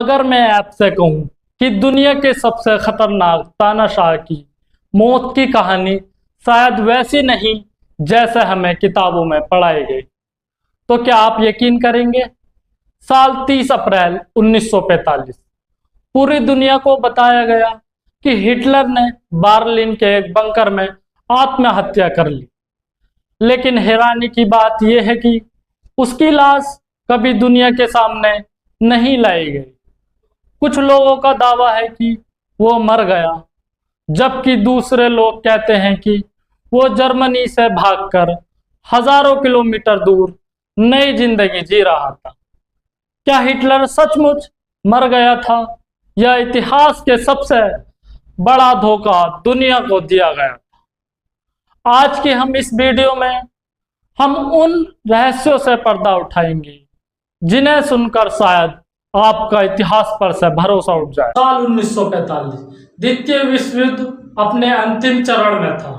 अगर मैं आपसे कहूं कि दुनिया के सबसे खतरनाक तानाशाह की मौत की कहानी शायद वैसी नहीं जैसे हमें किताबों में पढ़ाई गई, तो क्या आप यकीन करेंगे? साल 30 अप्रैल 1945 पूरी दुनिया को बताया गया कि हिटलर ने बर्लिन के एक बंकर में आत्महत्या कर ली। लेकिन हैरानी की बात यह है कि उसकी लाश कभी दुनिया के सामने नहीं लाई गई। कुछ लोगों का दावा है कि वो मर गया, जबकि दूसरे लोग कहते हैं कि वो जर्मनी से भागकर हजारों किलोमीटर दूर नई जिंदगी जी रहा था। क्या हिटलर सचमुच मर गया था या इतिहास के सबसे बड़ा धोखा दुनिया को दिया गया था? आज की हम इस वीडियो में हम उन रहस्यों से पर्दा उठाएंगे जिन्हें सुनकर शायद आपका इतिहास पर से भरोसा उठ जाए। साल 1945 द्वितीय विश्व युद्ध अपने अंतिम चरण में था।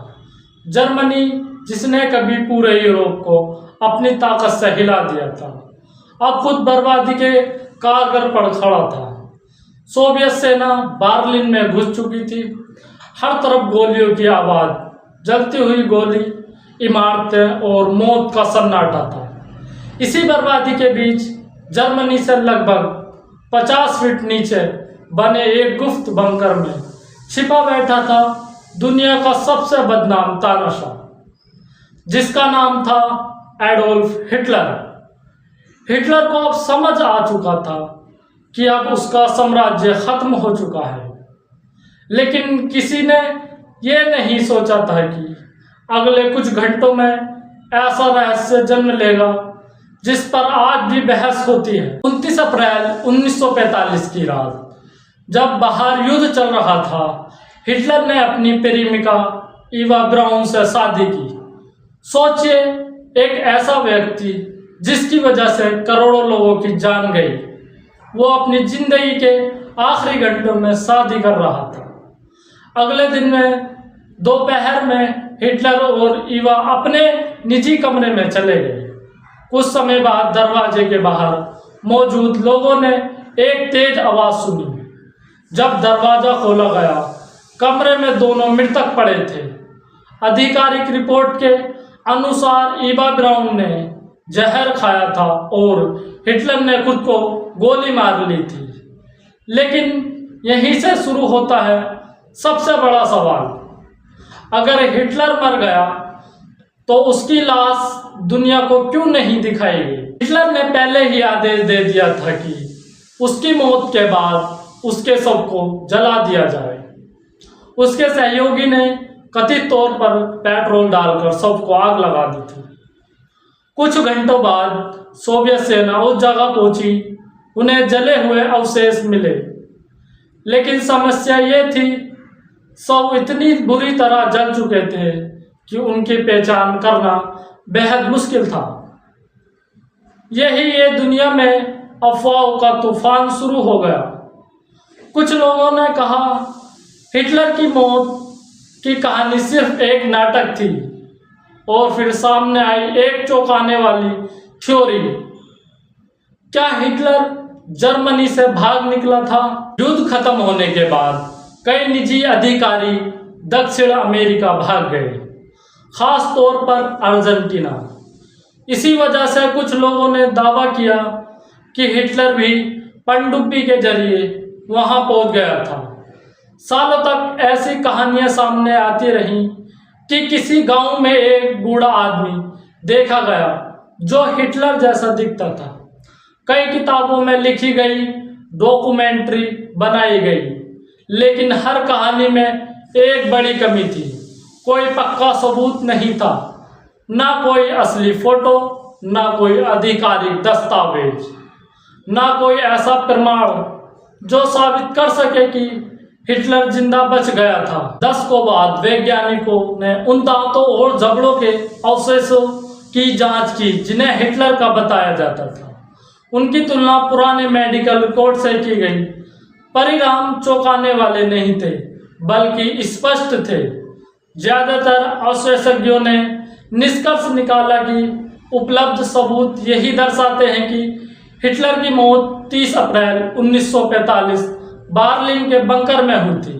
जर्मनी, जिसने कभी पूरे यूरोप को अपनी ताकत से हिला दिया था, अब खुद बर्बादी के कगार पर खड़ा था। सोवियत सेना बर्लिन में घुस चुकी थी। हर तरफ गोलियों की आवाज, जलती हुई गोली, इमारतें और मौत का सन्नाटा था। इसी बर्बादी के बीच जर्मनी से लगभग 50 फीट नीचे बने एक गुप्त बंकर में छिपा बैठा था दुनिया का सबसे बदनाम तानाशाह, जिसका नाम था एडोल्फ हिटलर। हिटलर को अब समझ आ चुका था कि अब उसका साम्राज्य खत्म हो चुका है, लेकिन किसी ने यह नहीं सोचा था कि अगले कुछ घंटों में ऐसा रहस्य जन्म लेगा जिस पर आज भी बहस होती है। 29 अप्रैल 1945 की रात, जब बाहर युद्ध चल रहा था, हिटलर ने अपनी प्रेमिका ईवा ब्राउन से शादी की। सोचिए, एक ऐसा व्यक्ति जिसकी वजह से करोड़ों लोगों की जान गई, वो अपनी जिंदगी के आखिरी घंटों में शादी कर रहा था। अगले दिन में दोपहर में हिटलर और ईवा अपने निजी कमरे में चले गए। कुछ समय बाद दरवाजे के बाहर मौजूद लोगों ने एक तेज आवाज सुनी। जब दरवाजा खोला गया, कमरे में दोनों मृतक पड़े थे। आधिकारिक रिपोर्ट के अनुसार ईवा ब्राउन ने जहर खाया था और हिटलर ने खुद को गोली मार ली थी। लेकिन यहीं से शुरू होता है सबसे बड़ा सवाल। अगर हिटलर मर गया तो उसकी लाश दुनिया को क्यों नहीं दिखाई गई? हिटलर ने पहले ही आदेश दे दिया था कि उसकी मौत के बाद उसके शव को जला दिया जाए। उसके सहयोगी ने कथित तौर पर पेट्रोल डालकर शव को आग लगा दी थी। कुछ घंटों बाद सोवियत सेना उस जगह पहुंची। उन्हें जले हुए अवशेष मिले, लेकिन समस्या ये थी, शव इतनी बुरी तरह जल चुके थे कि उनकी पहचान करना बेहद मुश्किल था। यही ये दुनिया में अफवाहों का तूफान शुरू हो गया। कुछ लोगों ने कहा हिटलर की मौत की कहानी सिर्फ एक नाटक थी, और फिर सामने आई एक चौंकाने वाली थ्योरी। क्या हिटलर जर्मनी से भाग निकला था? युद्ध खत्म होने के बाद कई निजी अधिकारी दक्षिण अमेरिका भाग गए, खास तौर पर अर्जेंटीना। इसी वजह से कुछ लोगों ने दावा किया कि हिटलर भी पनडुब्बी के जरिए वहां पहुंच गया था। सालों तक ऐसी कहानियां सामने आती रहीं कि किसी गांव में एक बूढ़ा आदमी देखा गया जो हिटलर जैसा दिखता था। कई किताबों में लिखी गई, डॉक्यूमेंट्री बनाई गई, लेकिन हर कहानी में एक बड़ी कमी थी। कोई पक्का सबूत नहीं था, ना कोई असली फोटो, ना कोई आधिकारिक दस्तावेज, ना कोई ऐसा प्रमाण जो साबित कर सके कि हिटलर जिंदा बच गया था। दशकों बाद वैज्ञानिकों ने उन दांतों और जबड़ों के अवशेषों की जांच की जिन्हें हिटलर का बताया जाता था। उनकी तुलना पुराने मेडिकल रिकॉर्ड से की गई। परिणाम चौंकाने वाले नहीं थे, बल्कि स्पष्ट थे। ज्यादातर विशेषज्ञों ने निष्कर्ष निकाला कि उपलब्ध सबूत यही दर्शाते हैं कि हिटलर की मौत 30 अप्रैल 1945 बर्लिन के बंकर में हुई थी।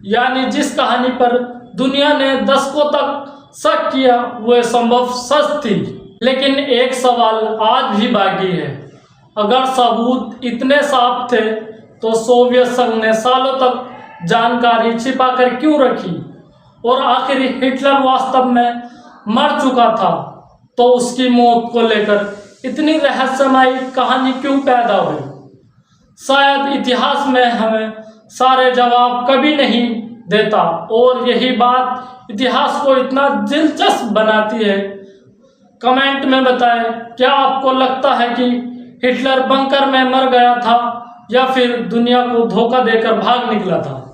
यानी जिस कहानी पर दुनिया ने दशकों तक शक किया वह संभव सच थी। लेकिन एक सवाल आज भी बाकी है, अगर सबूत इतने साफ थे तो सोवियत संघ ने सालों तक जानकारी छिपाकर क्यों रखी? और आखिर हिटलर वास्तव में मर चुका था तो उसकी मौत को लेकर इतनी रहस्यमयी कहानी क्यों पैदा हुई? शायद इतिहास में हमें सारे जवाब कभी नहीं देता और यही बात इतिहास को इतना दिलचस्प बनाती है। कमेंट में बताएं, क्या आपको लगता है कि हिटलर बंकर में मर गया था या फिर दुनिया को धोखा देकर भाग निकला था?